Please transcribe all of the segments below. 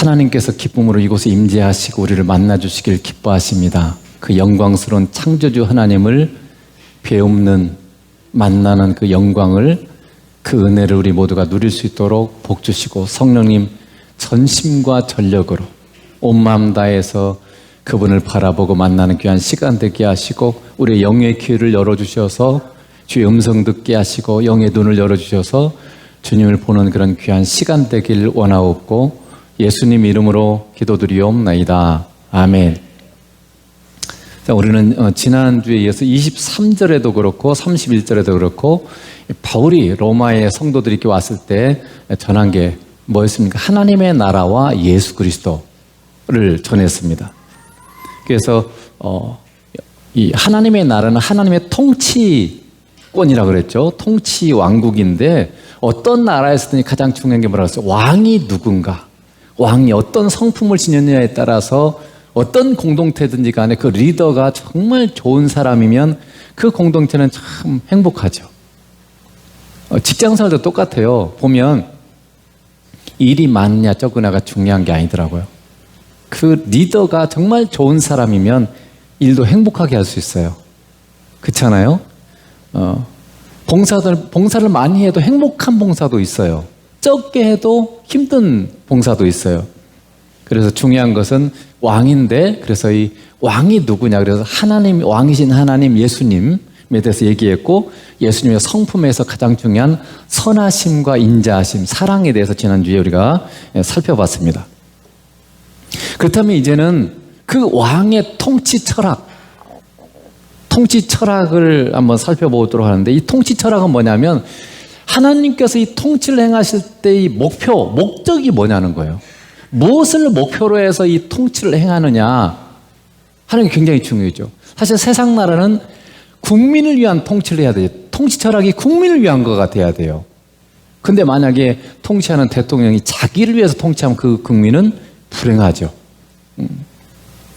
하나님께서 기쁨으로 이곳에 임재하시고 우리를 만나주시길 기뻐하십니다. 그 영광스러운 창조주 하나님을 배움는 만나는 그 영광을, 그 은혜를 우리 모두가 누릴 수 있도록 복 주시고 성령님 전심과 전력으로 온 마음 다해서 그분을 바라보고 만나는 귀한 시간 되게 하시고 우리의 영의 귀를 열어주셔서 주의 음성 듣게 하시고 영의 눈을 열어주셔서 주님을 보는 그런 귀한 시간 되길 원하옵고 예수님 이름으로 기도드리옵나이다. 아멘. 자, 우리는 지난주에 이어서 23절에도 그렇고 31절에도 그렇고 바울이 로마의 성도들이 이렇게 왔을 때 전한 게 뭐였습니까? 하나님의 나라와 예수 그리스도를 전했습니다. 그래서 이 하나님의 나라는 하나님의 통치권이라고 그랬죠. 통치 왕국인데 어떤 나라에서든지 가장 중요한 게 뭐라고 했어요? 왕이 누군가, 왕이 어떤 성품을 지녔느냐에 따라서 어떤 공동체든지 간에 그 리더가 정말 좋은 사람이면 그 공동체는 참 행복하죠. 직장생활도 똑같아요. 보면 일이 많냐 적으냐가 중요한 게 아니더라고요. 그 리더가 정말 좋은 사람이면 일도 행복하게 할 수 있어요. 그렇잖아요? 봉사를 많이 해도 행복한 봉사도 있어요. 적게 해도 힘든 봉사도 있어요. 그래서 중요한 것은 왕인데, 그래서 이 왕이 누구냐, 그래서 하나님, 왕이신 하나님 예수님에 대해서 얘기했고, 예수님의 성품에서 가장 중요한 선하심과 인자하심, 사랑에 대해서 지난주에 우리가 살펴봤습니다. 그렇다면 이제는 그 왕의 통치 철학을 한번 살펴보도록 하는데, 이 통치 철학은 뭐냐면 하나님께서 이 통치를 행하실 때의 목적이 뭐냐는 거예요. 무엇을 목표로 해서 이 통치를 행하느냐 하는 게 굉장히 중요하죠. 사실 세상 나라는 국민을 위한 통치를 해야 돼요. 통치 철학이 국민을 위한 것 같아야 돼요. 근데 만약에 통치하는 대통령이 자기를 위해서 통치하면 그 국민은 불행하죠.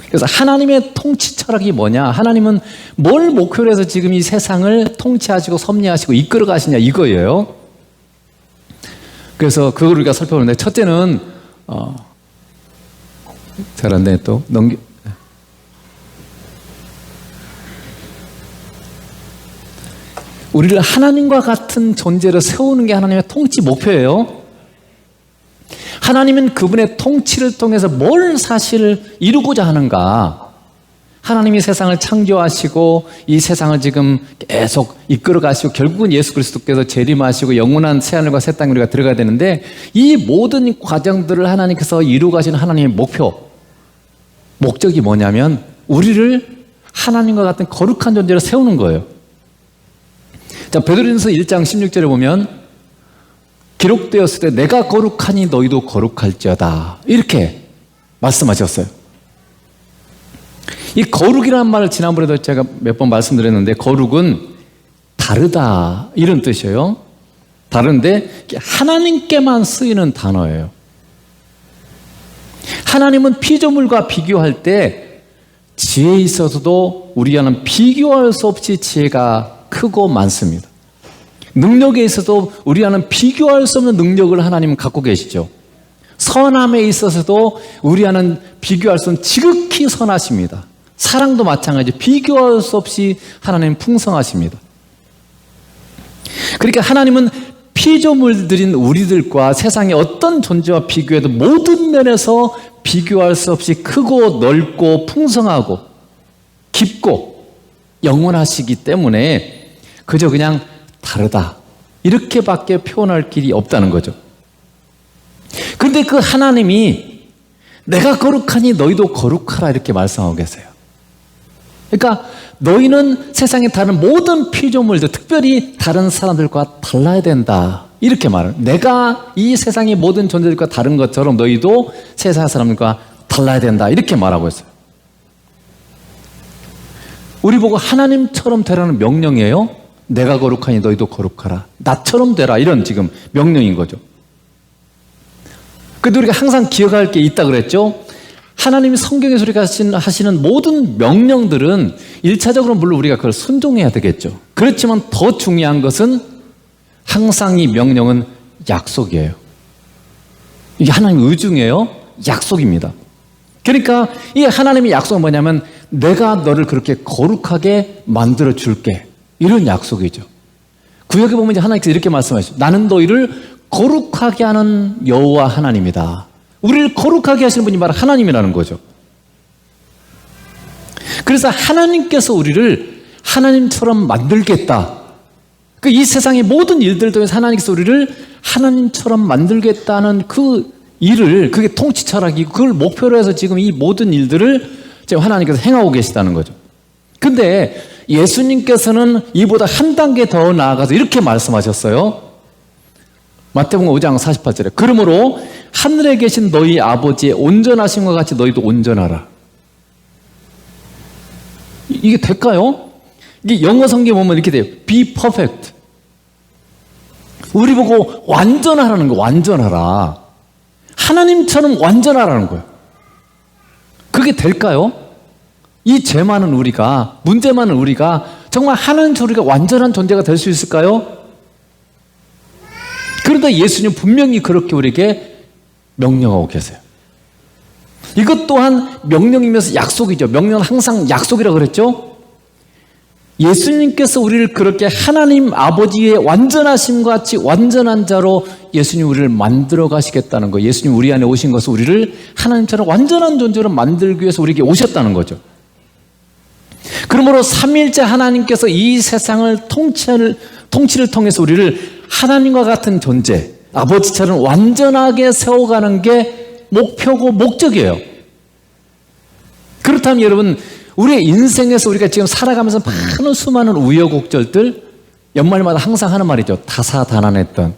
그래서 하나님의 통치 철학이 뭐냐? 하나님은 뭘 목표로 해서 지금 이 세상을 통치하시고 섭리하시고 이끌어 가시냐 이거예요. 그래서 그걸 우리가 살펴보는데, 첫째는 잘 안 되네 또 우리를 하나님과 같은 존재로 세우는 게 하나님의 통치 목표예요. 하나님은 그분의 통치를 통해서 뭘 사실 이루고자 하는가? 하나님이 세상을 창조하시고 이 세상을 지금 계속 이끌어 가시고 결국은 예수 그리스도께서 재림하시고 영원한 새하늘과 새 땅에 우리가 들어가야 되는데, 이 모든 과정들을 하나님께서 이루어 가시는 하나님의 목적이 뭐냐면 우리를 하나님과 같은 거룩한 존재로 세우는 거예요. 자, 베드로전서 1장 16절에 보면 기록되었을 때 내가 거룩하니 너희도 거룩할지어다 이렇게 말씀하셨어요. 이 거룩이라는 말을 지난번에도 제가 몇 번 말씀드렸는데, 거룩은 다르다 이런 뜻이에요. 다른데 하나님께만 쓰이는 단어예요. 하나님은 피조물과 비교할 때 지혜에 있어서도 우리와는 비교할 수 없이 지혜가 크고 많습니다. 능력에 있어도 우리와는 비교할 수 없는 능력을 하나님은 갖고 계시죠. 선함에 있어서도 우리와는 비교할 수 없는 지극히 선하십니다. 사랑도 마찬가지죠. 비교할 수 없이 하나님은 풍성하십니다. 그러니까 하나님은 피조물들인 우리들과 세상의 어떤 존재와 비교해도 모든 면에서 비교할 수 없이 크고 넓고 풍성하고 깊고 영원하시기 때문에 그저 그냥 다르다 이렇게밖에 표현할 길이 없다는 거죠. 그런데 그 하나님이 내가 거룩하니 너희도 거룩하라 이렇게 말씀하고 계세요. 그러니까 너희는 세상에 다른 모든 피조물들, 특별히 다른 사람들과 달라야 된다 이렇게 말을, 내가 이 세상의 모든 존재들과 다른 것처럼 너희도 세상 사람들과 달라야 된다 이렇게 말하고 있어요. 우리 보고 하나님처럼 되라는 명령이에요. 내가 거룩하니 너희도 거룩하라, 나처럼 되라, 이런 지금 명령인 거죠. 그런데 우리가 항상 기억할 게 있다 그랬죠. 하나님이 성경에서 우리가 하시는 모든 명령들은 1차적으로 물론 우리가 그걸 순종해야 되겠죠. 그렇지만 더 중요한 것은 항상 이 명령은 약속이에요. 이게 하나님 의중이에요. 약속입니다. 그러니까 이 하나님의 약속은 뭐냐면 내가 너를 그렇게 거룩하게 만들어 줄게, 이런 약속이죠. 구약에 보면 이제 하나님께서 이렇게 말씀하시죠. 나는 너희를 거룩하게 하는 여호와 하나님이다. 우리를 거룩하게 하시는 분이 바로 하나님이라는 거죠. 그래서 하나님께서 우리를 하나님처럼 만들겠다. 이 세상의 모든 일들 통해서 하나님께서 우리를 하나님처럼 만들겠다는 그 일을, 그게 통치 철학이고 그걸 목표로 해서 지금 이 모든 일들을 지금 하나님께서 행하고 계시다는 거죠. 근데 예수님께서는 이보다 한 단계 더 나아가서 이렇게 말씀하셨어요. 마태복음 5장 48절에 그러므로 하늘에 계신 너희 아버지의 온전하심과 같이 너희도 온전하라. 이게 될까요? 이게 영어 성경에 보면 이렇게 돼요. Be perfect. 우리 보고 완전하라는 거, 완전하라. 하나님처럼 완전하라는 거예요. 그게 될까요? 이 죄 많은 우리가, 문제 많은 우리가 정말 하나님처럼 우리가 완전한 존재가 될 수 있을까요? 그런데 예수님 분명히 그렇게 우리에게 명령하고 계세요. 이것 또한 명령이면서 약속이죠. 명령은 항상 약속이라고 그랬죠. 예수님께서 우리를 그렇게 하나님 아버지의 완전하심과 같이 완전한 자로 예수님 우리를 만들어 가시겠다는 거예요. 예수님 우리 안에 오신 것은 우리를 하나님처럼 완전한 존재로 만들기 위해서 우리에게 오셨다는 거죠. 그러므로 삼위일체 하나님께서 이 세상을 통치를 통해서 우리를 하나님과 같은 존재, 아버지처럼 완전하게 세워가는 게 목표고 목적이에요. 그렇다면 여러분, 우리의 인생에서 우리가 지금 살아가면서 많은 수많은 우여곡절들, 연말마다 항상 하는 말이죠. 다사다난했던,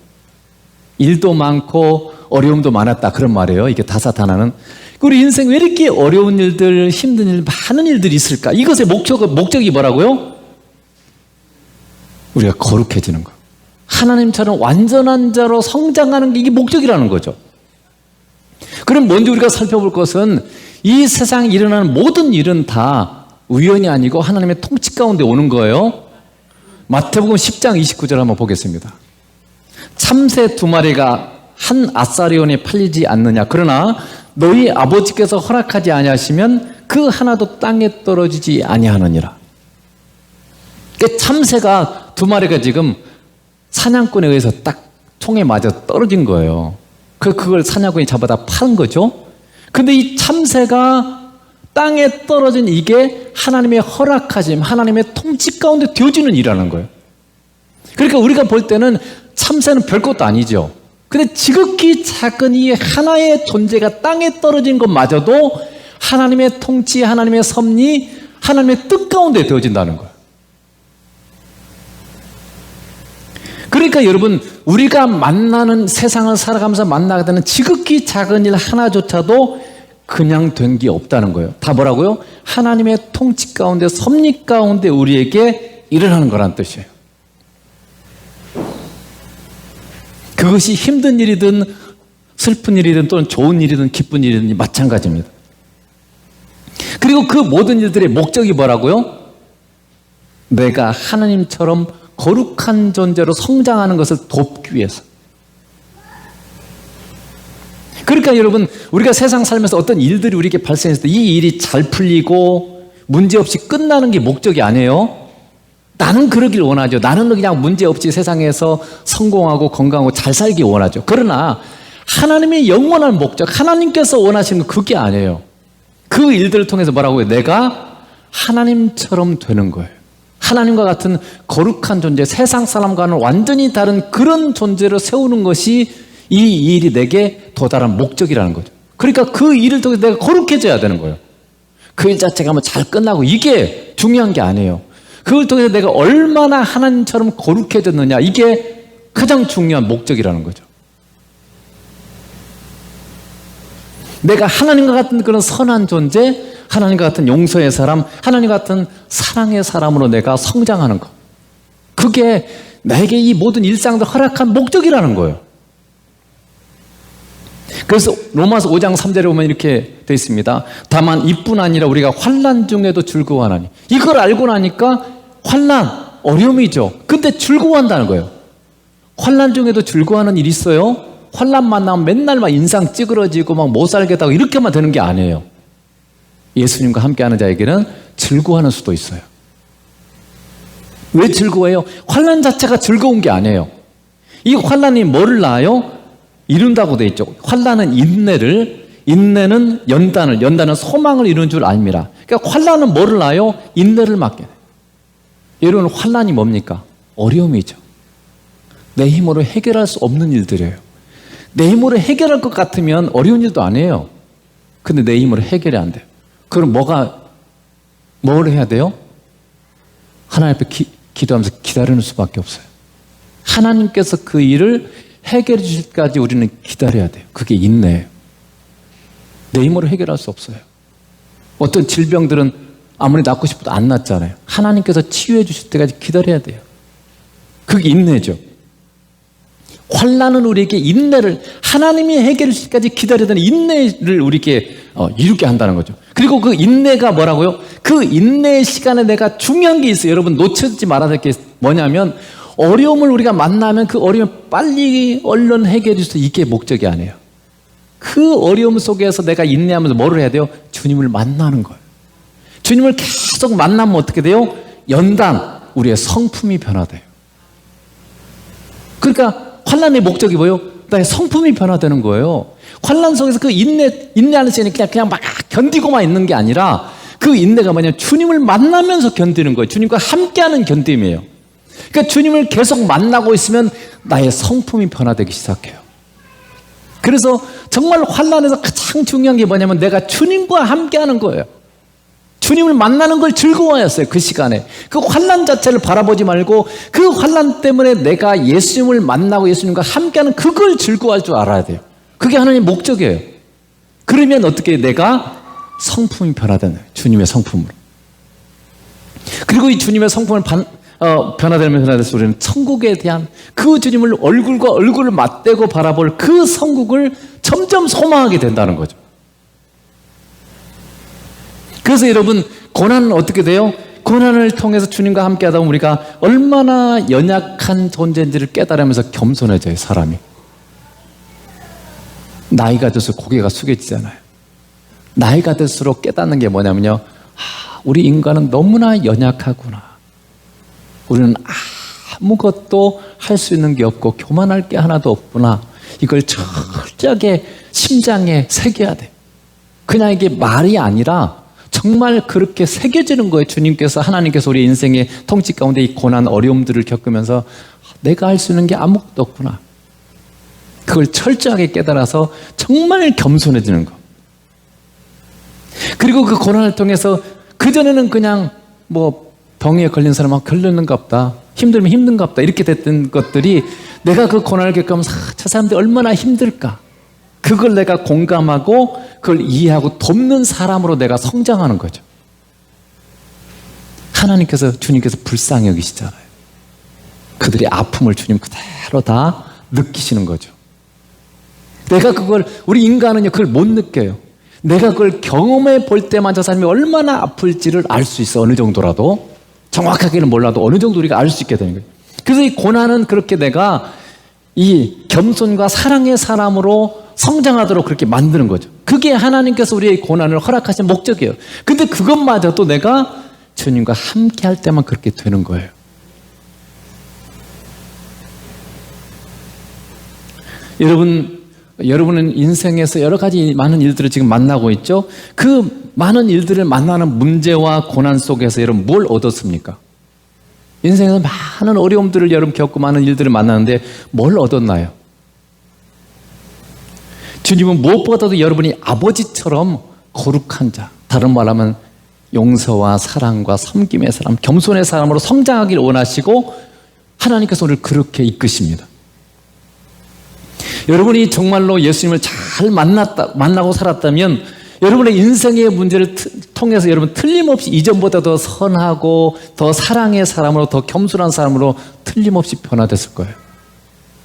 일도 많고 어려움도 많았다, 그런 말이에요. 이게 다사다난은. 우리 인생 왜 이렇게 어려운 일들, 힘든 일, 많은 일들이 있을까? 이것의 목적이 뭐라고요? 우리가 거룩해지는 거, 하나님처럼 완전한 자로 성장하는 게 이게 목적이라는 거죠. 그럼 먼저 우리가 살펴볼 것은 이 세상에 일어나는 모든 일은 다 우연이 아니고 하나님의 통치 가운데 오는 거예요. 마태복음 10장 29절 한번 보겠습니다. 참새 2마리가 한 아사리온에 팔리지 않느냐. 그러나 너희 아버지께서 허락하지 아니하시면 그 하나도 땅에 떨어지지 아니하느니라. 그러니까 참새가 2마리가 지금 사냥꾼에 의해서 딱 총에 맞아 떨어진 거예요. 그걸 사냥꾼이 잡아다 파는 거죠. 근데 이 참새가 땅에 떨어진 이게 하나님의 허락하심, 하나님의 통치 가운데 되어지는 일이라는 거예요. 그러니까 우리가 볼 때는 참새는 별것도 아니죠. 근데 지극히 작은 이 하나의 존재가 땅에 떨어진 것마저도 하나님의 통치, 하나님의 섭리, 하나님의 뜻 가운데 되어진다는 거예요. 그러니까 여러분, 우리가 만나는, 세상을 살아가면서 만나게 되는 지극히 작은 일 하나조차도 그냥 된 게 없다는 거예요. 다 뭐라고요? 하나님의 통치 가운데, 섭리 가운데 우리에게 일어나는 거란 뜻이에요. 그것이 힘든 일이든 슬픈 일이든 또는 좋은 일이든 기쁜 일이든 마찬가지입니다. 그리고 그 모든 일들의 목적이 뭐라고요? 내가 하나님처럼 거룩한 존재로 성장하는 것을 돕기 위해서. 그러니까 여러분, 우리가 세상 살면서 어떤 일들이 우리에게 발생했을 때 이 일이 잘 풀리고 문제없이 끝나는 게 목적이 아니에요. 나는 그러길 원하죠. 나는 그냥 문제없이 세상에서 성공하고 건강하고 잘 살기 원하죠. 그러나 하나님의 영원한 목적, 하나님께서 원하시는 건 그게 아니에요. 그 일들을 통해서 뭐라고 해요? 내가 하나님처럼 되는 거예요. 하나님과 같은 거룩한 존재, 세상 사람과는 완전히 다른 그런 존재로 세우는 것이 이 일이 내게 도달한 목적이라는 거죠. 그러니까 그 일을 통해서 내가 거룩해져야 되는 거예요. 그 일 자체가 뭐 잘 끝나고 이게 중요한 게 아니에요. 그걸 통해서 내가 얼마나 하나님처럼 거룩해졌느냐, 이게 가장 중요한 목적이라는 거죠. 내가 하나님과 같은 그런 선한 존재, 하나님과 같은 용서의 사람, 하나님과 같은 사랑의 사람으로 내가 성장하는 것, 그게 나에게 이 모든 일상도 허락한 목적이라는 거예요. 그래서 로마서 5장 3절에 보면 이렇게 되어 있습니다. 다만 이뿐 아니라 우리가 환난 중에도 즐거워하나니. 이걸 알고 나니까 환난, 어려움이죠. 근데 즐거워한다는 거예요. 환난 중에도 즐거워하는 일이 있어요? 환난 만나면 맨날 막 인상 찌그러지고 막 못 살겠다고 이렇게만 되는 게 아니에요. 예수님과 함께하는 자에게는 즐거워하는 수도 있어요. 왜 즐거워해요? 환난 자체가 즐거운 게 아니에요. 이 환난이 뭐를 낳아요? 이룬다고 돼 있죠. 환난은 인내는 연단은 소망을 이루는 줄 압니다. 그러니까 환난은 뭐를 낳아요? 인내를 맡게 돼요. 여러분, 환난이 뭡니까? 어려움이죠. 내 힘으로 해결할 수 없는 일들이에요. 내 힘으로 해결할 것 같으면 어려운 일도 아니에요. 근데 내 힘으로 해결이 안 돼요. 그럼 뭘 해야 돼요? 하나님 앞에 기도하면서 기다리는 수밖에 없어요. 하나님께서 그 일을 해결해 주실 때까지 우리는 기다려야 돼요. 그게 인내예요. 내 힘으로 해결할 수 없어요. 어떤 질병들은 아무리 낫고 싶어도 안 낫잖아요. 하나님께서 치유해 주실 때까지 기다려야 돼요. 그게 인내죠. 환난은 우리에게 인내를, 하나님이 해결해 주실 때까지 기다려야 되는 인내를 우리에게 이루게 한다는 거죠. 그리고 그 인내가 뭐라고요? 그 인내의 시간에 내가 중요한 게 있어요. 여러분, 놓치지 말아야 될 게 뭐냐면, 어려움을 우리가 만나면 그 어려움을 빨리 얼른 해결해 주셔서 이게 목적이 아니에요. 그 어려움 속에서 내가 인내하면서 뭐를 해야 돼요? 주님을 만나는 거예요. 주님을 계속 만나면 어떻게 돼요? 연단, 우리의 성품이 변화돼요. 그러니까 환난의 목적이 뭐예요? 나의 성품이 변화되는 거예요. 환난 속에서 그 인내하는 시간이 그냥 막 견디고만 있는 게 아니라, 그 인내가 뭐냐면 주님을 만나면서 견디는 거예요. 주님과 함께하는 견딤이에요. 그러니까 주님을 계속 만나고 있으면 나의 성품이 변화되기 시작해요. 그래서 정말 환난에서 가장 중요한 게 뭐냐면 내가 주님과 함께하는 거예요. 주님을 만나는 걸 즐거워했어요. 그 시간에 그 환난 자체를 바라보지 말고 그 환난 때문에 내가 예수님을 만나고 예수님과 함께하는 그걸 즐거워할 줄 알아야 돼요. 그게 하나님의 목적이에요. 그러면 어떻게 내가 성품이 변화되나요? 주님의 성품으로. 그리고 이 주님의 성품을 변화되면서 우리는 천국에 대한 그 주님을 얼굴과 얼굴을 맞대고 바라볼 그 천국을 점점 소망하게 된다는 거죠. 그래서 여러분, 고난은 어떻게 돼요? 고난을 통해서 주님과 함께 하다 보면 우리가 얼마나 연약한 존재인지를 깨달으면서 겸손해져요, 사람이. 나이가 들수록 고개가 숙여지잖아요. 나이가 들수록 깨닫는 게 뭐냐면요, 우리 인간은 너무나 연약하구나. 우리는 아무것도 할 수 있는 게 없고 교만할 게 하나도 없구나. 이걸 철저하게 심장에 새겨야 돼요. 그냥 이게 말이 아니라 정말 그렇게 새겨지는 거예요. 주님께서, 하나님께서 우리 인생의 통치 가운데 이 고난, 어려움들을 겪으면서 내가 할 수 있는 게 아무것도 없구나. 그걸 철저하게 깨달아서 정말 겸손해지는 거. 그리고 그 고난을 통해서 그전에는 그냥 병에 걸린 사람은 걸렸는가 보다, 힘들면 힘든가 보다 이렇게 됐던 것들이 내가 그 고난을 겪으면서 저 사람들이 얼마나 힘들까, 그걸 내가 공감하고 그걸 이해하고 돕는 사람으로 내가 성장하는 거죠. 주님께서 불쌍히 여기시잖아요. 그들의 아픔을 주님 그대로 다 느끼시는 거죠. 내가 우리 인간은요, 그걸 못 느껴요. 내가 그걸 경험해 볼 때만 저 사람이 얼마나 아플지를 알 수 있어. 어느 정도라도. 정확하게는 몰라도 어느 정도 우리가 알 수 있게 되는 거예요. 그래서 이 고난은 그렇게 내가 이 겸손과 사랑의 사람으로 성장하도록 그렇게 만드는 거죠. 그게 하나님께서 우리의 고난을 허락하신 목적이에요. 근데 그것마저도 내가 주님과 함께 할 때만 그렇게 되는 거예요. 여러분은 인생에서 여러 가지 많은 일들을 지금 만나고 있죠. 그 많은 일들을 만나는 문제와 고난 속에서 여러분 뭘 얻었습니까? 인생에서 많은 어려움들을 여러분 겪고 많은 일들을 만나는데 뭘 얻었나요? 주님은 무엇보다도 여러분이 아버지처럼 거룩한 자, 다른 말하면 용서와 사랑과 섬김의 사람, 겸손의 사람으로 성장하기를 원하시고 하나님께서 우리를 그렇게 이끄십니다. 여러분이 정말로 예수님을 잘 만나고 살았다면 여러분의 인생의 문제를 통해서 여러분 틀림없이 이전보다 더 선하고 더 사랑의 사람으로, 더 겸손한 사람으로 틀림없이 변화됐을 거예요.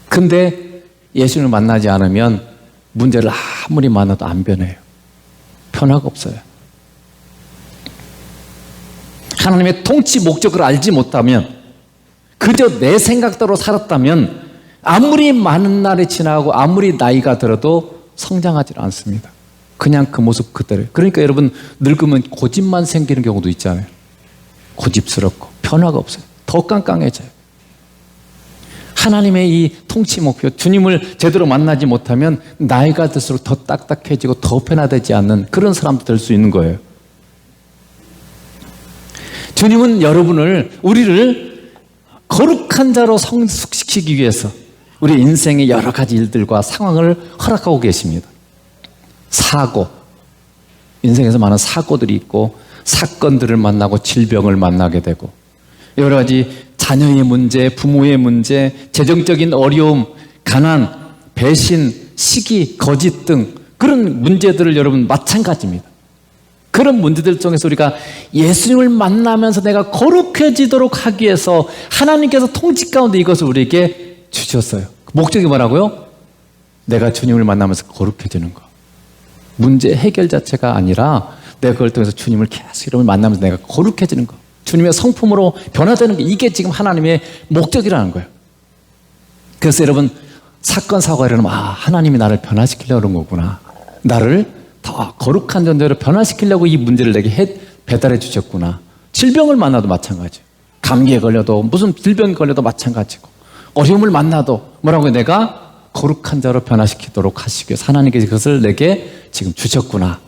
근데 예수님을 만나지 않으면 문제를 아무리 만나도 안 변해요. 변화가 없어요. 하나님의 통치 목적을 알지 못하면, 그저 내 생각대로 살았다면 아무리 많은 날이 지나고 아무리 나이가 들어도 성장하지 않습니다. 그냥 그 모습 그대로. 그러니까 여러분 늙으면 고집만 생기는 경우도 있잖아요. 고집스럽고 변화가 없어요. 더 깡깡해져요. 하나님의 이 통치 목표, 주님을 제대로 만나지 못하면 나이가 들수록 더 딱딱해지고 더 변화되지 않는 그런 사람도 될 수 있는 거예요. 주님은 우리를 거룩한 자로 성숙시키기 위해서 우리 인생의 여러 가지 일들과 상황을 허락하고 계십니다. 사고, 인생에서 많은 사고들이 있고 사건들을 만나고 질병을 만나게 되고 여러 가지 자녀의 문제, 부모의 문제, 재정적인 어려움, 가난, 배신, 시기, 거짓 등 그런 문제들을 여러분 마찬가지입니다. 그런 문제들 중에서 우리가 예수님을 만나면서 내가 거룩해지도록 하기 위해서 하나님께서 통치 가운데 이것을 우리에게 주셨어요. 목적이 뭐라고요? 내가 주님을 만나면서 거룩해지는 거. 문제 해결 자체가 아니라 내가 그걸 통해서 주님을 계속 이름을 만나면서 내가 거룩해지는 거. 주님의 성품으로 변화되는 게 이게 지금 하나님의 목적이라는 거예요. 그래서 여러분 사건 사고가 일어나면 하나님이 나를 변화시키려고 그런 거구나. 나를 더 거룩한 존재로 변화시키려고 이 문제를 내게 배달해 주셨구나. 질병을 만나도 마찬가지예요. 감기에 걸려도 무슨 질병에 걸려도 마찬가지고 어려움을 만나도 뭐라고요? 내가 거룩한 자로 변화시키도록 하시기 위해서 하나님께서 그것을 내게 지금 주셨구나.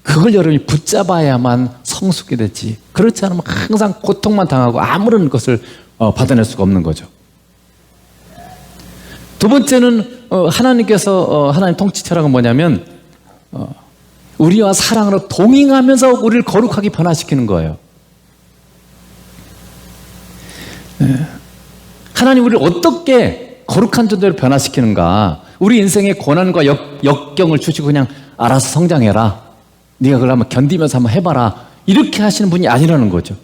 그걸 여러분이 붙잡아야만 성숙이 되지. 그렇지 않으면 항상 고통만 당하고 아무런 것을 받아낼 수가 없는 거죠. 두 번째는 하나님께서 하나님 통치 철학은 뭐냐면 우리와 사랑으로 동행하면서 우리를 거룩하게 변화시키는 거예요. 하나님 우리를 어떻게 거룩한 존재로 변화시키는가. 우리 인생의 고난과 역경을 주시고 그냥 알아서 성장해라. 네가 그걸 한번 견디면서 한번 해봐라. 이렇게 하시는 분이 아니라는 거죠.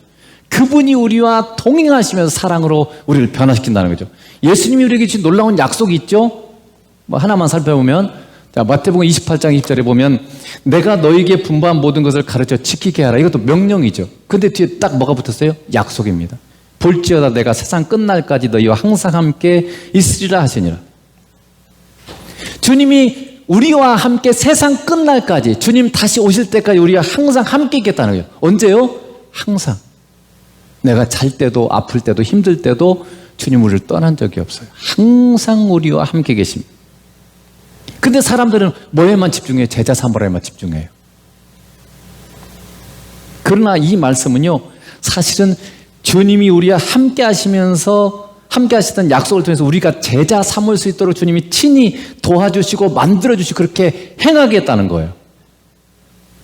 그분이 우리와 동행하시면서 사랑으로 우리를 변화시킨다는 거죠. 예수님이 우리에게 주신 놀라운 약속이 있죠. 뭐 하나만 살펴보면 자, 마태복음 28장 20절에 보면 내가 너에게 분부한 모든 것을 가르쳐 지키게 하라. 이것도 명령이죠. 근데 뒤에 딱 뭐가 붙었어요? 약속입니다. 볼지어다 내가 세상 끝날까지 너희와 항상 함께 있으리라 하시니라. 주님이 우리와 함께 세상 끝날까지 주님 다시 오실 때까지 우리와 항상 함께 있겠다는 거예요. 언제요? 항상. 내가 잘 때도 아플 때도 힘들 때도 주님 우리를 떠난 적이 없어요. 항상 우리와 함께 계십니다. 근데 사람들은 뭐에만 집중해요? 제자 사모라에만 집중해요. 그러나 이 말씀은요, 사실은 주님이 우리와 함께 하시면서 함께 하시던 약속을 통해서 우리가 제자 삼을 수 있도록 주님이 친히 도와주시고 만들어주시고 그렇게 행하겠다는 거예요.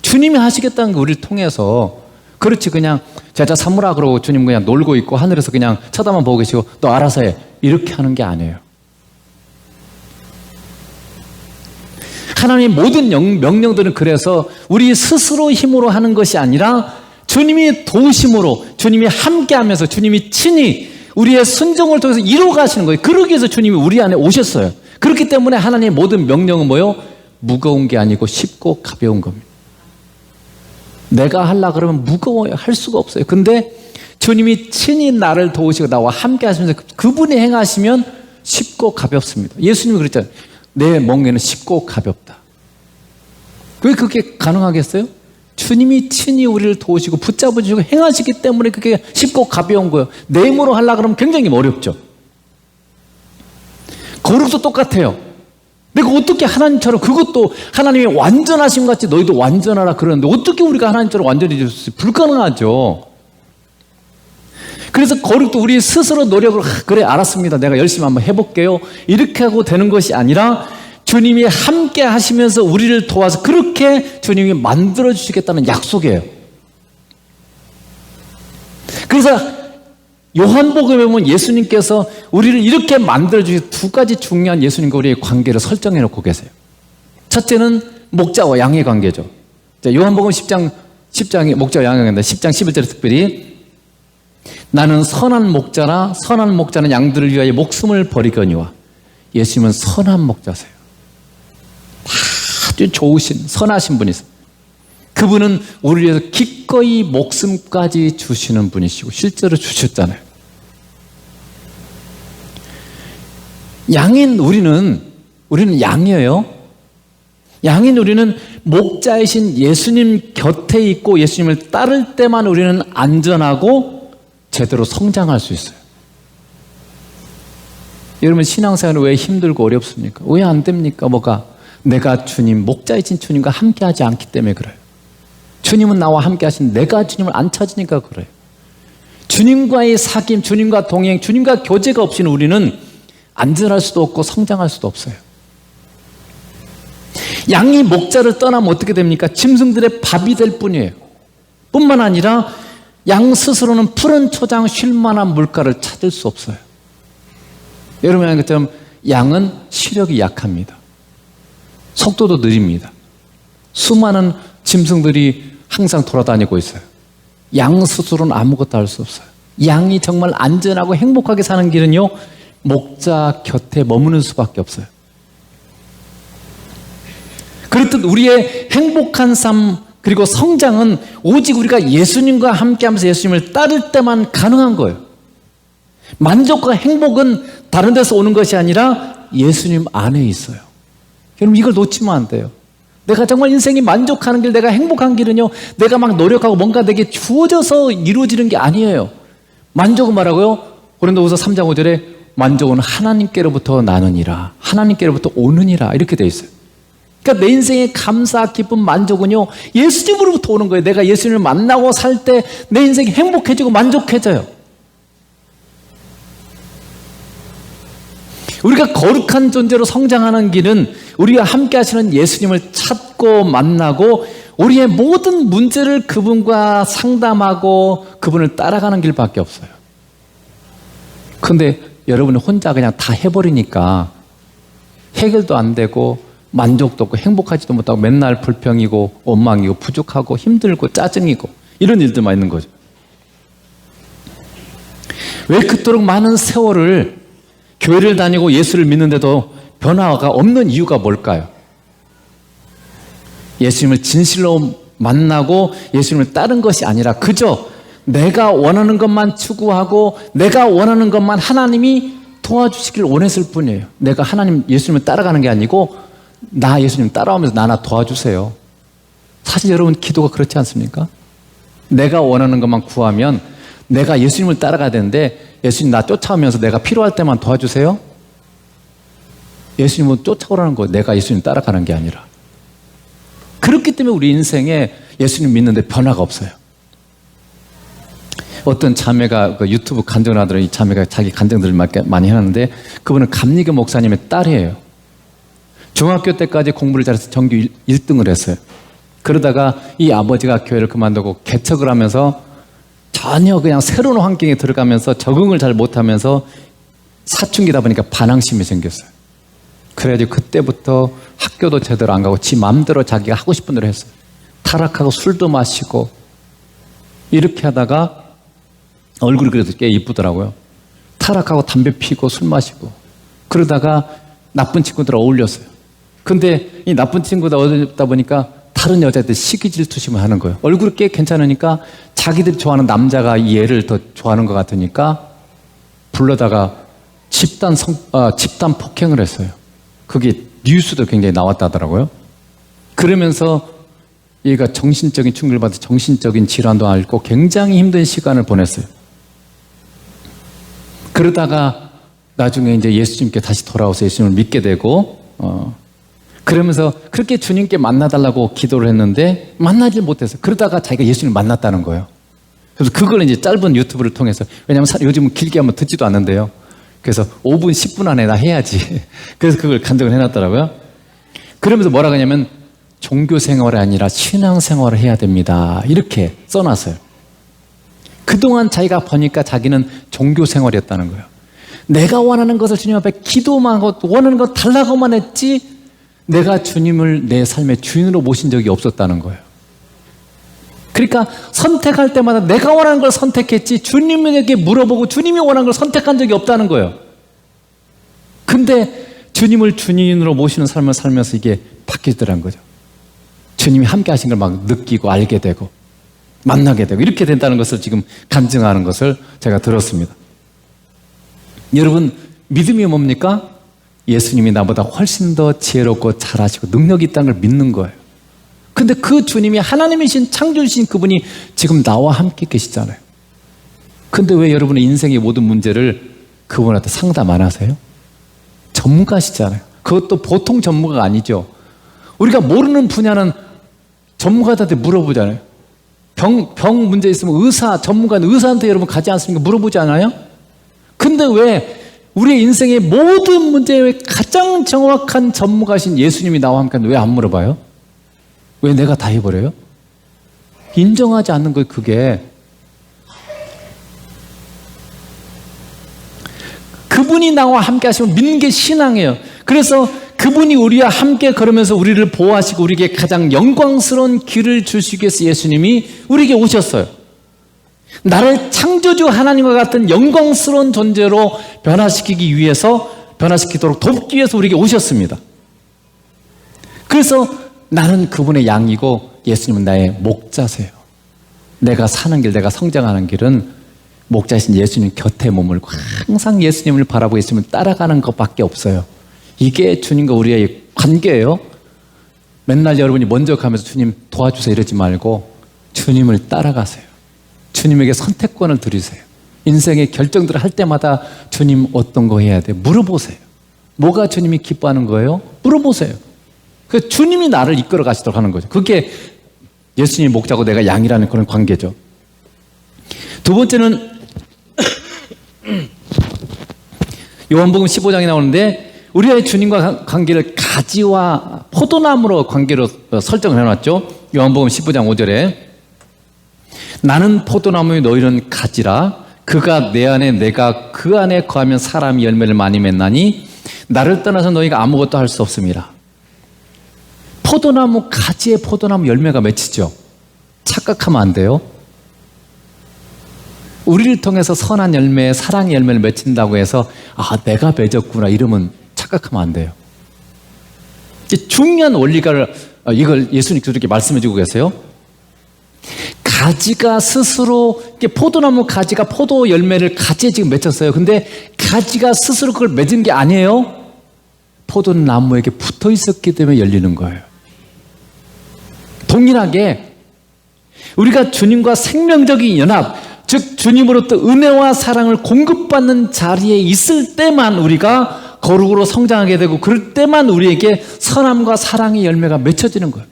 주님이 하시겠다는 거 우리를 통해서. 그렇지 그냥 제자 삼으라 그러고 주님 그냥 놀고 있고 하늘에서 그냥 쳐다만 보고 계시고 너 알아서 해 이렇게 하는 게 아니에요. 하나님의 모든 명령들은 그래서 우리 스스로 힘으로 하는 것이 아니라 주님이 도우심으로 주님이 함께하면서 주님이 친히 우리의 순종을 통해서 이루어가시는 거예요. 그러기 위해서 주님이 우리 안에 오셨어요. 그렇기 때문에 하나님의 모든 명령은 뭐예요? 무거운 게 아니고 쉽고 가벼운 겁니다. 내가 하려고 그러면 무거워요. 할 수가 없어요. 근데 주님이 친히 나를 도우시고 나와 함께 하시면서 그분이 행하시면 쉽고 가볍습니다. 예수님이 그랬잖아요. 내 멍에는 쉽고 가볍다. 왜 그게 가능하겠어요? 주님이 친히 우리를 도우시고 붙잡아주시고 행하시기 때문에 그게 쉽고 가벼운 거예요. 내 힘으로 하려고 그러면 굉장히 어렵죠. 거룩도 똑같아요. 내가 어떻게 하나님처럼 그것도 하나님의 완전하심 같이 너희도 완전하라 그러는데 어떻게 우리가 하나님처럼 완전해질 수 있어요? 불가능하죠. 그래서 거룩도 우리 스스로 노력을 그래 알았습니다. 내가 열심히 한번 해볼게요. 이렇게 하고 되는 것이 아니라 주님이 함께 하시면서 우리를 도와서 그렇게 주님이 만들어주시겠다는 약속이에요. 그래서 요한복음에 보면 예수님께서 우리를 이렇게 만들어주신 두 가지 중요한 예수님과 우리의 관계를 설정해 놓고 계세요. 첫째는 목자와 양의 관계죠. 요한복음 10장의 목자와 양의 관계인데 10장 11절에 특별히 나는 선한 목자라 선한 목자는 양들을 위하여 목숨을 버리거니와. 예수님은 선한 목자세요. 아주 좋으신 선하신 분이세요. 그분은 우리를 위해서 기꺼이 목숨까지 주시는 분이시고 실제로 주셨잖아요. 양인 우리는 양이에요. 양인 우리는 목자이신 예수님 곁에 있고 예수님을 따를 때만 우리는 안전하고 제대로 성장할 수 있어요. 여러분 신앙생활은 왜 힘들고 어렵습니까? 왜 안 됩니까? 뭐가? 내가 주님, 목자이신 주님과 함께하지 않기 때문에 그래요. 주님은 나와 함께 하신 내가 주님을 안 찾으니까 그래요. 주님과의 사귐, 주님과 동행, 주님과 교제가 없이는 우리는 안전할 수도 없고 성장할 수도 없어요. 양이 목자를 떠나면 어떻게 됩니까? 짐승들의 밥이 될 뿐이에요. 뿐만 아니라 양 스스로는 푸른 초장 쉴 만한 물가를 찾을 수 없어요. 여러분이 아는 것처럼 양은 시력이 약합니다. 속도도 느립니다. 수많은 짐승들이 항상 돌아다니고 있어요. 양 스스로는 아무것도 할 수 없어요. 양이 정말 안전하고 행복하게 사는 길은요, 목자 곁에 머무는 수밖에 없어요. 그렇듯 우리의 행복한 삶 그리고 성장은 오직 우리가 예수님과 함께하면서 예수님을 따를 때만 가능한 거예요. 만족과 행복은 다른 데서 오는 것이 아니라 예수님 안에 있어요. 여러분 이걸 놓치면 안 돼요. 내가 정말 인생이 만족하는 길, 내가 행복한 길은요, 내가 막 노력하고 뭔가 내게 주어져서 이루어지는 게 아니에요. 만족은 뭐라고요? 고린도후서 3장 5절에 만족은 하나님께로부터 나느니라, 하나님께로부터 오느니라 이렇게 돼 있어요. 그러니까 내 인생의 감사, 기쁨, 만족은요 예수님으로부터 오는 거예요. 내가 예수님을 만나고 살 때 내 인생이 행복해지고 만족해져요. 우리가 거룩한 존재로 성장하는 길은 우리가 함께 하시는 예수님을 찾고 만나고 우리의 모든 문제를 그분과 상담하고 그분을 따라가는 길밖에 없어요. 그런데 여러분이 혼자 그냥 다 해버리니까 해결도 안 되고 만족도 없고 행복하지도 못하고 맨날 불평이고 원망이고 부족하고 힘들고 짜증이고 이런 일들만 있는 거죠. 왜 그토록 많은 세월을 교회를 다니고 예수를 믿는데도 변화가 없는 이유가 뭘까요? 예수님을 진실로 만나고 예수님을 따른 것이 아니라 그저 내가 원하는 것만 추구하고 내가 원하는 것만 하나님이 도와주시길 원했을 뿐이에요. 내가 하나님 예수님을 따라가는 게 아니고 나 예수님 따라오면서 나 도와주세요. 사실 여러분 기도가 그렇지 않습니까? 내가 원하는 것만 구하면 내가 예수님을 따라가야 되는데 예수님 나 쫓아오면서 내가 필요할 때만 도와주세요. 예수님은 쫓아오라는 거예요. 내가 예수님 따라가는 게 아니라. 그렇기 때문에 우리 인생에 예수님 믿는데 변화가 없어요. 어떤 자매가 그 유튜브 간증을 하더라고요. 이 자매가 자기 간증들을 많이 해놨는데 그분은 감리교 목사님의 딸이에요. 중학교 때까지 공부를 잘해서 전교 1등을 했어요. 그러다가 이 아버지가 교회를 그만두고 개척을 하면서 전혀 그냥 새로운 환경에 들어가면서 적응을 잘 못하면서 사춘기다 보니까 반항심이 생겼어요. 그래가지고 그때부터 학교도 제대로 안 가고 지 마음대로 자기가 하고 싶은 대로 했어요. 타락하고 술도 마시고 이렇게 하다가 얼굴이 그래도 꽤 이쁘더라고요. 타락하고 담배 피고 술 마시고 그러다가 나쁜 친구들 어울렸어요. 근데 이 나쁜 친구들 어울리다 보니까 다른 여자들 시기 질투심을 하는 거예요. 얼굴이 꽤 괜찮으니까 자기들이 좋아하는 남자가 이 애를 더 좋아하는 것 같으니까 불러다가 집단 폭행을 했어요. 그게 뉴스도 굉장히 나왔다더라고요. 그러면서 얘가 정신적인 충격을 받아 정신적인 질환도 앓고 굉장히 힘든 시간을 보냈어요. 그러다가 나중에 이제 예수님께 다시 돌아와서 예수님을 믿게 되고 그러면서 그렇게 주님께 만나달라고 기도를 했는데 만나질 못했어요. 그러다가 자기가 예수님을 만났다는 거예요. 그래서 그걸 이제 짧은 유튜브를 통해서, 왜냐하면 요즘은 길게 하면 듣지도 않는데요. 그래서 5분, 10분 안에 나 해야지. 그래서 그걸 간증을 해놨더라고요. 그러면서 뭐라고 하냐면 종교 생활이 아니라 신앙 생활을 해야 됩니다. 이렇게 써놨어요. 그동안 자기가 보니까 자기는 종교 생활이었다는 거예요. 내가 원하는 것을 주님 앞에 기도만 하고 원하는 것 달라고만 했지 내가 주님을 내 삶의 주인으로 모신 적이 없었다는 거예요. 그러니까 선택할 때마다 내가 원하는 걸 선택했지 주님에게 물어보고 주님이 원하는 걸 선택한 적이 없다는 거예요. 근데 주님을 주인으로 모시는 삶을 살면서 이게 바뀌더라는 거죠. 주님이 함께 하신 걸 막 느끼고 알게 되고 만나게 되고 이렇게 된다는 것을 지금 간증하는 것을 제가 들었습니다. 여러분, 믿음이 뭡니까? 예수님이 나보다 훨씬 더 지혜롭고 잘하시고 능력이 있다는 걸 믿는 거예요. 근데 그 주님이 하나님이신 창조주신 그분이 지금 나와 함께 계시잖아요. 근데 왜 여러분의 인생의 모든 문제를 그분한테 상담 안 하세요? 전문가시잖아요. 그것도 보통 전문가가 아니죠. 우리가 모르는 분야는 전문가들한테 물어보잖아요. 병 문제 있으면 의사한테 여러분 가지 않습니까? 물어보지 않아요? 근데 왜 우리의 인생의 모든 문제에 가장 정확한 전문가신 예수님이 나와 함께 하는데 왜 안 물어봐요? 왜 내가 다 해버려요? 인정하지 않는 거예요, 그게. 그분이 나와 함께 하시면 믿는 게 신앙이에요. 그래서 그분이 우리와 함께 걸으면서 우리를 보호하시고 우리에게 가장 영광스러운 길을 주시기 위해서 예수님이 우리에게 오셨어요. 나를 창조주 하나님과 같은 영광스러운 존재로 변화시키도록 돕기 위해서 우리에게 오셨습니다. 그래서 나는 그분의 양이고 예수님은 나의 목자세요. 내가 사는 길, 내가 성장하는 길은 목자신 예수님 곁에 머물고 항상 예수님을 바라보고 있으면 따라가는 것밖에 없어요. 이게 주님과 우리의 관계예요. 맨날 여러분이 먼저 가면서 주님 도와주세요 이러지 말고 주님을 따라가세요. 주님에게 선택권을 드리세요. 인생의 결정들을 할 때마다 주님 어떤 거 해야 돼? 물어보세요. 뭐가 주님이 기뻐하는 거예요? 물어보세요. 그 주님이 나를 이끌어 가시도록 하는 거죠. 그게 예수님이 목자고 내가 양이라는 그런 관계죠. 두 번째는 요한복음 15장에 나오는데 우리의 주님과 관계를 가지와 포도나무로 관계로 설정을 해놨죠. 요한복음 15장 5절에 나는 포도나무의 너희는 가지라 그가 내 안에 내가 그 안에 거하면 사람이 열매를 많이 맺나니 나를 떠나서 너희가 아무것도 할 수 없습니다. 포도나무 가지에 포도나무 열매가 맺히죠. 착각하면 안 돼요. 우리를 통해서 선한 열매, 사랑의 열매를 맺힌다고 해서 내가 맺었구나 이러면 착각하면 안 돼요. 중요한 원리가 이걸 예수님께서 이렇게 말씀해 주고 계세요. 가지가 스스로 포도나무 가지가 포도 열매를 가지에 지금 맺혔어요. 근데 가지가 스스로 그걸 맺은 게 아니에요. 포도나무에게 붙어 있었기 때문에 열리는 거예요. 동일하게 우리가 주님과 생명적인 연합, 즉 주님으로부터 은혜와 사랑을 공급받는 자리에 있을 때만 우리가 거룩으로 성장하게 되고 그럴 때만 우리에게 선함과 사랑의 열매가 맺혀지는 거예요.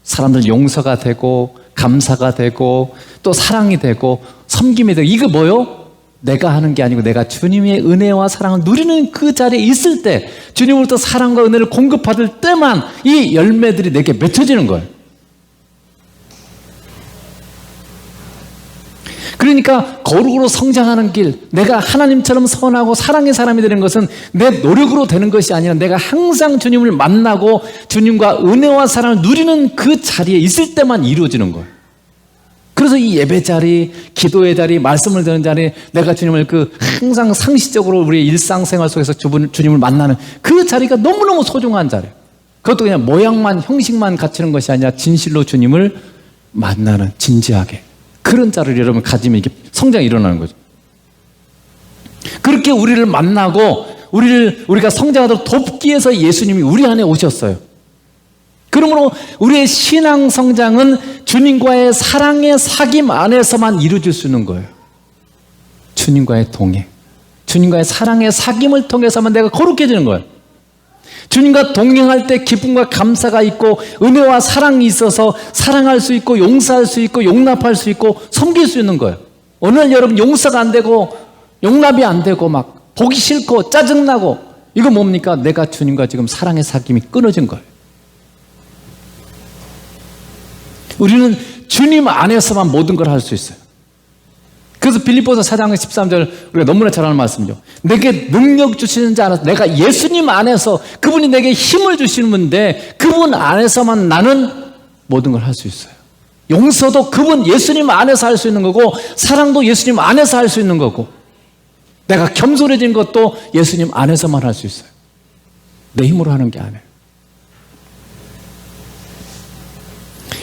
사람들 용서가 되고 감사가 되고 또 사랑이 되고 섬김이 되고 이거 뭐요? 내가 하는 게 아니고 내가 주님의 은혜와 사랑을 누리는 그 자리에 있을 때 주님으로부터 사랑과 은혜를 공급받을 때만 이 열매들이 내게 맺혀지는 거예요. 그러니까 거룩으로 성장하는 길, 내가 하나님처럼 선하고 사랑의 사람이 되는 것은 내 노력으로 되는 것이 아니라 내가 항상 주님을 만나고 주님과 은혜와 사랑을 누리는 그 자리에 있을 때만 이루어지는 거예요. 그래서 이 예배 자리, 기도의 자리, 말씀을 듣는 자리, 내가 주님을 항상 상시적으로 우리의 일상생활 속에서 주님을 만나는 그 자리가 너무너무 소중한 자리예요. 그것도 그냥 모양만, 형식만 갖추는 것이 아니라 진실로 주님을 만나는, 진지하게. 그런 자를 여러분 가지면 이게 성장이 일어나는 거죠. 그렇게 우리를 만나고 우리가 성장하도록 돕기 위해서 예수님이 우리 안에 오셨어요. 그러므로 우리의 신앙 성장은 주님과의 사랑의 사귐 안에서만 이루어질 수 있는 거예요. 주님과의 동행, 주님과의 사랑의 사귐을 통해서만 내가 거룩해지는 거예요. 주님과 동행할 때 기쁨과 감사가 있고 은혜와 사랑이 있어서 사랑할 수 있고 용서할 수 있고 용납할 수 있고 섬길 수 있는 거예요. 오늘 여러분 용서가 안 되고 용납이 안 되고 막 보기 싫고 짜증나고 이거 뭡니까? 내가 주님과 지금 사랑의 사귐이 끊어진 거예요. 우리는 주님 안에서만 모든 걸 할 수 있어요. 그래서 빌립보서 4장 13절 우리가 너무나 잘 아는 말씀이죠. 내게 능력 주시는 자 안에서 내가 예수님 안에서 그분이 내게 힘을 주시는 분인데 그분 안에서만 나는 모든 걸 할 수 있어요. 용서도 그분 예수님 안에서 할 수 있는 거고 사랑도 예수님 안에서 할 수 있는 거고 내가 겸손해진 것도 예수님 안에서만 할 수 있어요. 내 힘으로 하는 게 아니에요.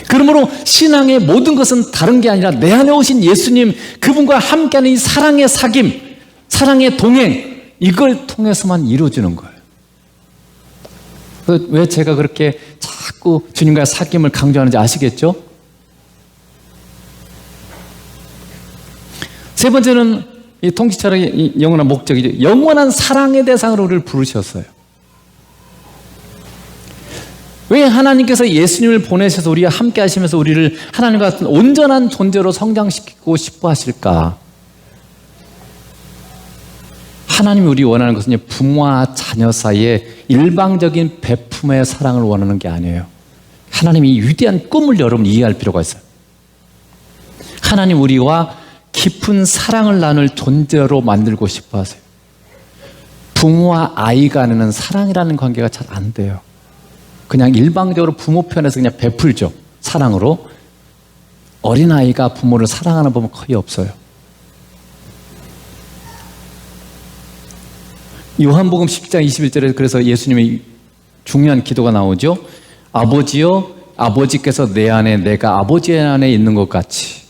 그러므로 신앙의 모든 것은 다른 게 아니라 내 안에 오신 예수님 그분과 함께하는 이 사랑의 사귐, 사랑의 동행 이걸 통해서만 이루어지는 거예요. 왜 제가 그렇게 자꾸 주님과의 사귐을 강조하는지 아시겠죠? 세 번째는 이 통치철학의 영원한 목적이죠. 영원한 사랑의 대상으로 우리를 부르셨어요. 왜 하나님께서 예수님을 보내셔서 우리와 함께 하시면서 우리를 하나님과 같은 온전한 존재로 성장시키고 싶어 하실까? 하나님이 우리 원하는 것은 부모와 자녀 사이에 일방적인 베품의 사랑을 원하는 게 아니에요. 하나님이 위대한 꿈을 여러분 이해할 필요가 있어요. 하나님 우리와 깊은 사랑을 나눌 존재로 만들고 싶어 하세요. 부모와 아이가 나누는 사랑이라는 관계가 잘 안 돼요. 그냥 일방적으로 부모 편에서 그냥 베풀죠. 사랑으로. 어린아이가 부모를 사랑하는 법은 거의 없어요. 요한복음 10장 21절에 그래서 예수님의 중요한 기도가 나오죠. 아버지여, 아버지께서 내 안에 내가 아버지 안에 있는 것 같이.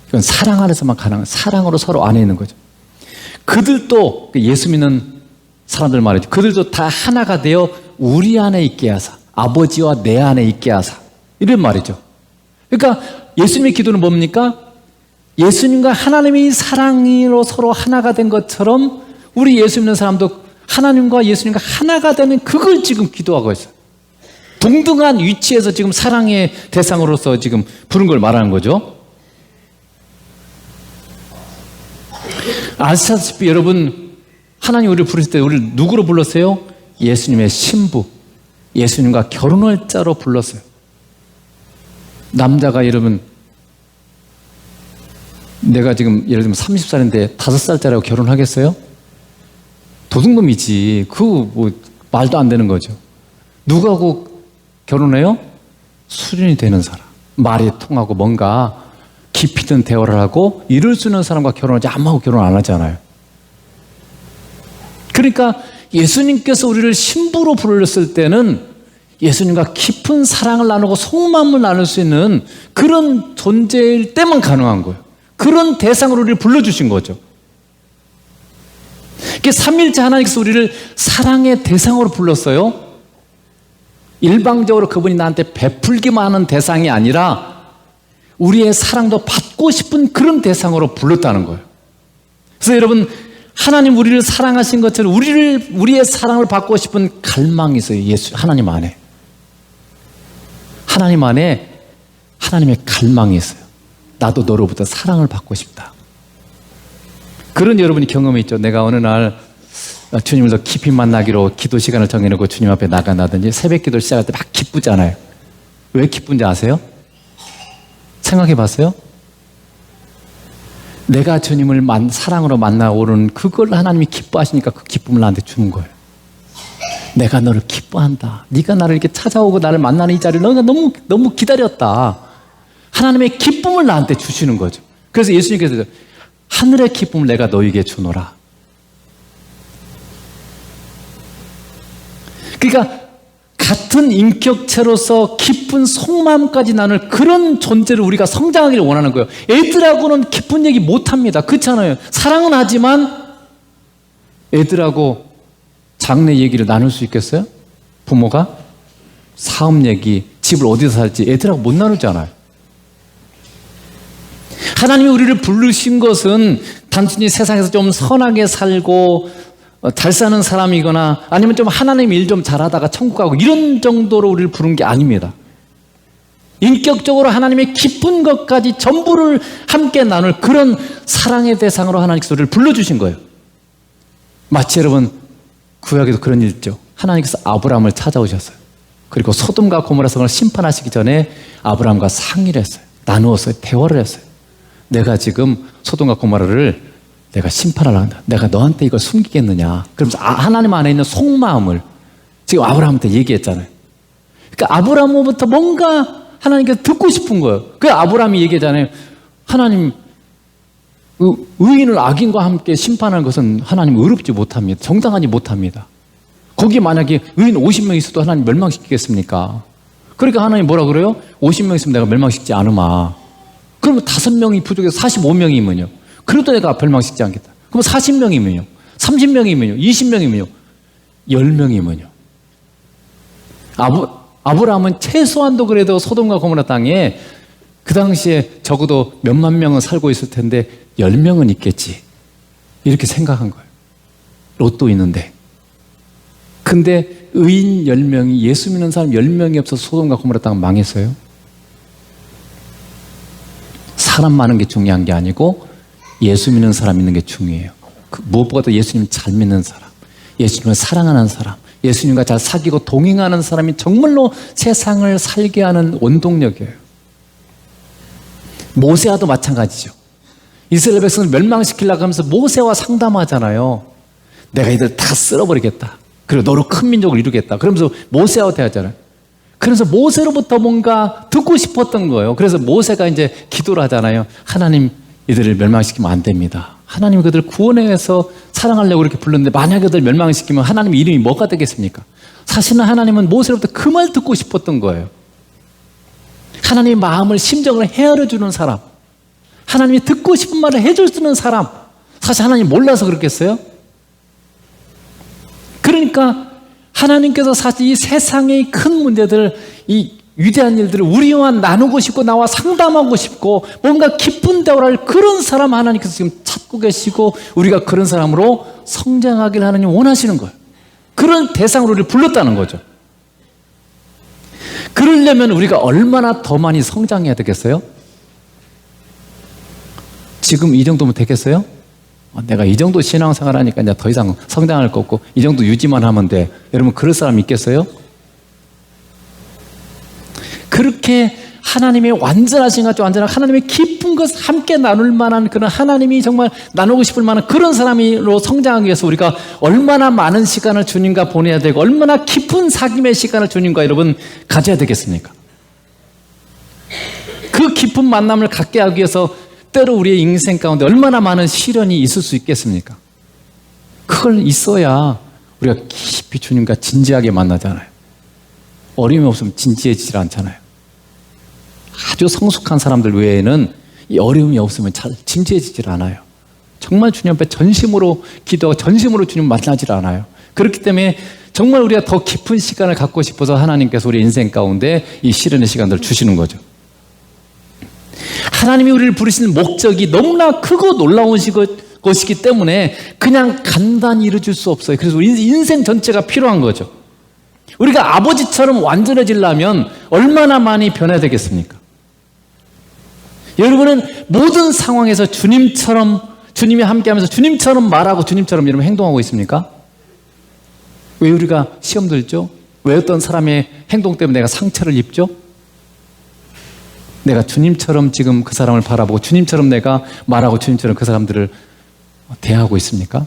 이건 사랑 안에서만 가능한, 사랑으로 서로 안에 있는 거죠. 그들도, 예수 믿는 사람들 말이죠. 그들도 다 하나가 되어 우리 안에 있게 하사, 아버지와 내 안에 있게 하사, 이런 말이죠. 그러니까 예수님의 기도는 뭡니까? 예수님과 하나님이 사랑으로 서로 하나가 된 것처럼 우리 예수 믿는 사람도 하나님과 예수님과 하나가 되는 그걸 지금 기도하고 있어요. 동등한 위치에서 지금 사랑의 대상으로서 지금 부른 걸 말하는 거죠. 아시다시피 여러분, 하나님 우리를 부르실 때 우리를 누구로 불렀어요? 예수님의 신부, 예수님과 결혼할 자로 불렀어요. 남자가 여러분, 내가 지금 예를 들면 30살인데 5살짜리하고 결혼하겠어요? 도둑놈이지. 그거 뭐 말도 안 되는 거죠. 누구하고 결혼해요? 수준이 되는 사람, 말이 통하고 뭔가 깊이 있는 대화를 하고 이룰 수 있는 사람과 결혼하지 아무하고 결혼 안 하잖아요. 그러니까 예수님께서 우리를 신부로 부르셨을 때는 예수님과 깊은 사랑을 나누고 속마음을 나눌 수 있는 그런 존재일 때만 가능한 거예요. 그런 대상으로 우리를 불러주신 거죠. 이게 삼위일체 하나님께서 우리를 사랑의 대상으로 불렀어요. 일방적으로 그분이 나한테 베풀기만 하는 대상이 아니라 우리의 사랑도 받고 싶은 그런 대상으로 불렀다는 거예요. 그래서 여러분, 하나님 우리를 사랑하신 것처럼 우리의 사랑을 받고 싶은 갈망이 있어요. 하나님 안에. 하나님 안에 하나님의 갈망이 있어요. 나도 너로부터 사랑을 받고 싶다. 그런 여러분이 경험이 있죠. 내가 어느 날 주님을 더 깊이 만나기로 기도 시간을 정해놓고 주님 앞에 나간다든지 새벽 기도를 시작할 때 막 기쁘잖아요. 왜 기쁜지 아세요? 생각해 봤어요? 내가 주님을 사랑으로 만나오는 그걸 하나님이 기뻐하시니까 그 기쁨을 나한테 주는 거예요. 내가 너를 기뻐한다. 네가 나를 이렇게 찾아오고 나를 만나는 이 자리를 너가 너무 기다렸다. 하나님의 기쁨을 나한테 주시는 거죠. 그래서 예수님께서 하늘의 기쁨을 내가 너에게 주노라. 그러니까 같은 인격체로서 깊은 속마음까지 나눌 그런 존재를 우리가 성장하기를 원하는 거예요. 애들하고는 깊은 얘기 못합니다. 그렇잖아요. 사랑은 하지만 애들하고 장래 얘기를 나눌 수 있겠어요? 부모가? 사업 얘기, 집을 어디서 살지 애들하고 못 나누잖아요. 하나님이 우리를 부르신 것은 단순히 세상에서 좀 선하게 살고 잘 사는 사람이거나 아니면 좀 하나님 일 좀 잘하다가 천국 가고 이런 정도로 우리를 부른 게 아닙니다. 인격적으로 하나님의 깊은 것까지 전부를 함께 나눌 그런 사랑의 대상으로 하나님께서 우리를 불러주신 거예요. 마치 여러분 구약에도 그런 일 있죠. 하나님께서 아브라함을 찾아오셨어요. 그리고 소돔과 고모라 성을 심판하시기 전에 아브라함과 상의를 했어요. 나누었어요. 대화를 했어요. 내가 지금 소돔과 고모라를 내가 심판하려 한다. 내가 너한테 이걸 숨기겠느냐. 그러면서 하나님 안에 있는 속마음을 지금 아브라함한테 얘기했잖아요. 그러니까 아브라함부터 뭔가 하나님께서 듣고 싶은 거예요. 그 아브라함이 얘기했잖아요. 하나님, 의인을 악인과 함께 심판하는 것은 하나님 의롭지 못합니다. 정당하지 못합니다. 거기 만약에 의인 50명 있어도 하나님 멸망시키겠습니까? 그러니까 하나님 뭐라 그래요? 50명 있으면 내가 멸망시키지 않으마. 그러면 5명이 부족해서 45명이면요. 그래도 내가 멸망시키지 않겠다. 그럼 40명이면요. 30명이면요. 20명이면요. 10명이면요. 아브라함은 최소한도 그래도 소돔과 고모라 땅에 그 당시에 적어도 몇만 명은 살고 있을 텐데 10명은 있겠지. 이렇게 생각한 거예요. 롯도 있는데. 근데 의인 10명이, 예수 믿는 사람 10명이 없어서 소돔과 고모라 땅은 망했어요. 사람 많은 게 중요한 게 아니고 예수 믿는 사람 있는 게 중요해요. 무엇보다도 예수님 잘 믿는 사람, 예수님을 사랑하는 사람, 예수님과 잘 사귀고 동행하는 사람이 정말로 세상을 살게 하는 원동력이에요. 모세와도 마찬가지죠. 이스라엘 백성을 멸망시키려고 하면서 모세와 상담하잖아요. 내가 이들 다 쓸어버리겠다. 그리고 너로 큰 민족을 이루겠다. 그러면서 모세와 대하잖아요. 그래서 모세로부터 뭔가 듣고 싶었던 거예요. 그래서 모세가 이제 기도를 하잖아요. 하나님, 이들을 멸망시키면 안 됩니다. 하나님 그들을 구원해서 사랑하려고 이렇게 불렀는데 만약에 그들을 멸망시키면 하나님 이름이 뭐가 되겠습니까? 사실은 하나님은 모세로부터 그 말 듣고 싶었던 거예요. 하나님의 마음을, 심정을 헤아려주는 사람, 하나님이 듣고 싶은 말을 해줄 수 있는 사람. 사실 하나님 몰라서 그렇겠어요? 그러니까 하나님께서 사실 이 세상의 큰 문제들, 이 위대한 일들을 우리와 나누고 싶고 나와 상담하고 싶고 뭔가 기쁜 대화를 할 그런 사람 하나님께서 지금 찾고 계시고 우리가 그런 사람으로 성장하기를 하나님 원하시는 거예요. 그런 대상으로 우리를 불렀다는 거죠. 그러려면 우리가 얼마나 더 많이 성장해야 되겠어요? 지금 이 정도면 되겠어요? 내가 이 정도 신앙생활 하니까 이제 더 이상 성장할 거 없고 이 정도 유지만 하면 돼. 여러분 그럴 사람 있겠어요? 그렇게 하나님의 완전하신 것 같죠. 완전한 하나님의 깊은 것 함께 나눌 만한 그런 하나님이 정말 나누고 싶을 만한 그런 사람으로 성장하기 위해서 우리가 얼마나 많은 시간을 주님과 보내야 되고 얼마나 깊은 사귐의 시간을 주님과 여러분 가져야 되겠습니까? 그 깊은 만남을 갖게 하기 위해서 때로 우리의 인생 가운데 얼마나 많은 시련이 있을 수 있겠습니까? 그걸 있어야 우리가 깊이 주님과 진지하게 만나잖아요. 어려움이 없으면 진지해지질 않잖아요. 아주 성숙한 사람들 외에는 이 어려움이 없으면 잘 진지해지질 않아요. 정말 주님 앞에 전심으로 기도하고 전심으로 주님 만나질 않아요. 그렇기 때문에 정말 우리가 더 깊은 시간을 갖고 싶어서 하나님께서 우리 인생 가운데 이 시련의 시간들을 주시는 거죠. 하나님이 우리를 부르시는 목적이 너무나 크고 놀라운 것이기 때문에 그냥 간단히 이루어질 수 없어요. 그래서 우리 인생 전체가 필요한 거죠. 우리가 아버지처럼 완전해지려면 얼마나 많이 변해야 되겠습니까? 여러분은 모든 상황에서 주님이 함께하면서 주님처럼 말하고 주님처럼 여러분 행동하고 있습니까? 왜 우리가 시험 들죠? 왜 어떤 사람의 행동 때문에 내가 상처를 입죠? 내가 주님처럼 지금 그 사람을 바라보고 주님처럼 내가 말하고 주님처럼 그 사람들을 대하고 있습니까?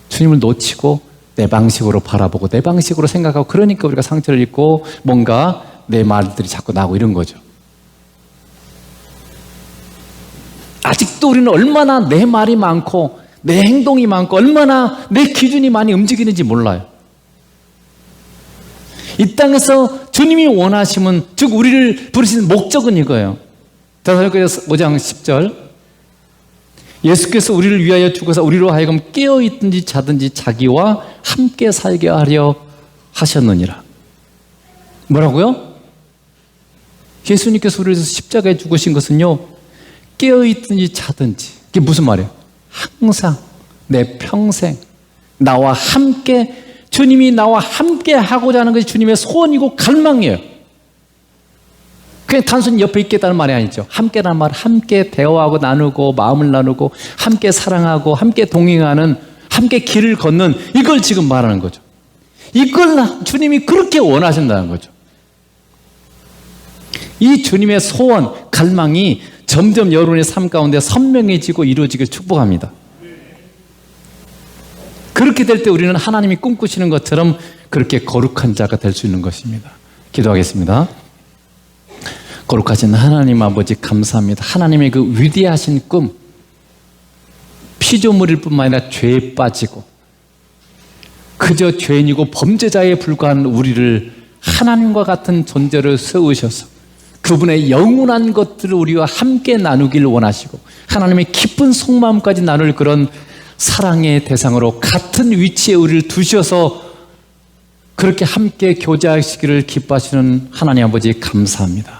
주님을 놓치고 내 방식으로 바라보고 내 방식으로 생각하고 그러니까 우리가 상처를 입고 뭔가 내 말들이 자꾸 나오고 이런 거죠. 아직도 우리는 얼마나 내 말이 많고 내 행동이 많고 얼마나 내 기준이 많이 움직이는지 몰라요. 이 땅에서 주님이 원하시면 즉 우리를 부르시는 목적은 이거예요. 데살로니가서 5장 10절 예수께서 우리를 위하여 죽어서 우리로 하여금 깨어있든지 자든지 자기와 함께 살게 하려 하셨느니라. 뭐라고요? 예수님께서 우리를 위해서 십자가에 죽으신 것은요 깨어있든지 자든지 이게 무슨 말이에요? 항상 내 평생 나와 함께 주님이 나와 함께 하고자 하는 것이 주님의 소원이고 갈망이에요. 그냥 단순히 옆에 있겠다는 말이 아니죠. 함께라는 말, 함께 대화하고 나누고 마음을 나누고 함께 사랑하고 함께 동행하는 함께 길을 걷는 이걸 지금 말하는 거죠. 이걸 주님이 그렇게 원하신다는 거죠. 이 주님의 소원, 갈망이 점점 여러분의 삶 가운데 선명해지고 이루어지길 축복합니다. 그렇게 될 때 우리는 하나님이 꿈꾸시는 것처럼 그렇게 거룩한 자가 될 수 있는 것입니다. 기도하겠습니다. 거룩하신 하나님 아버지 감사합니다. 하나님의 그 위대하신 꿈, 피조물일 뿐만 아니라 죄에 빠지고 그저 죄인이고 범죄자에 불과한 우리를 하나님과 같은 존재를 세우셔서 그분의 영원한 것들을 우리와 함께 나누길 원하시고 하나님의 깊은 속마음까지 나눌 그런 사랑의 대상으로 같은 위치에 우리를 두셔서 그렇게 함께 교제하시기를 기뻐하시는 하나님 아버지 감사합니다.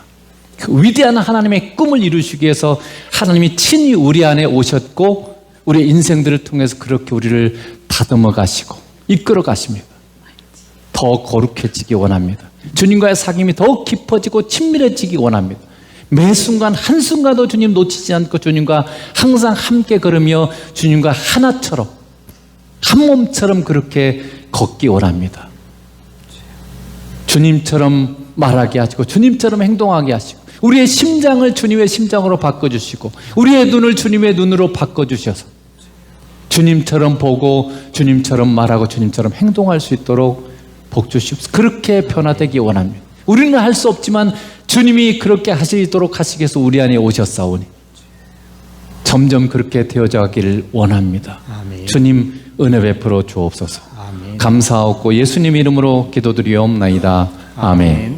그 위대한 하나님의 꿈을 이루시기 위해서 하나님이 친히 우리 안에 오셨고 우리의 인생들을 통해서 그렇게 우리를 다듬어 가시고 이끌어 가십니다. 더 거룩해지기 원합니다. 주님과의 사귐이 더욱 깊어지고 친밀해지기 원합니다. 매 순간 한순간도 주님 놓치지 않고 주님과 항상 함께 걸으며 주님과 하나처럼 한 몸처럼 그렇게 걷기 원합니다. 주님처럼 말하게 하시고 주님처럼 행동하게 하시고 우리의 심장을 주님의 심장으로 바꿔주시고 우리의 눈을 주님의 눈으로 바꿔주셔서 주님처럼 보고 주님처럼 말하고 주님처럼 행동할 수 있도록 복 주시옵소서. 그렇게 변화되기 원합니다. 우리는 할 수 없지만 주님이 그렇게 하시도록 하시기 위해서 우리 안에 오셨사오니 점점 그렇게 되어져 가기를 원합니다. 아멘. 주님 은혜 베풀어 주옵소서. 아멘. 감사하고 예수님 이름으로 기도드리옵나이다. 아멘.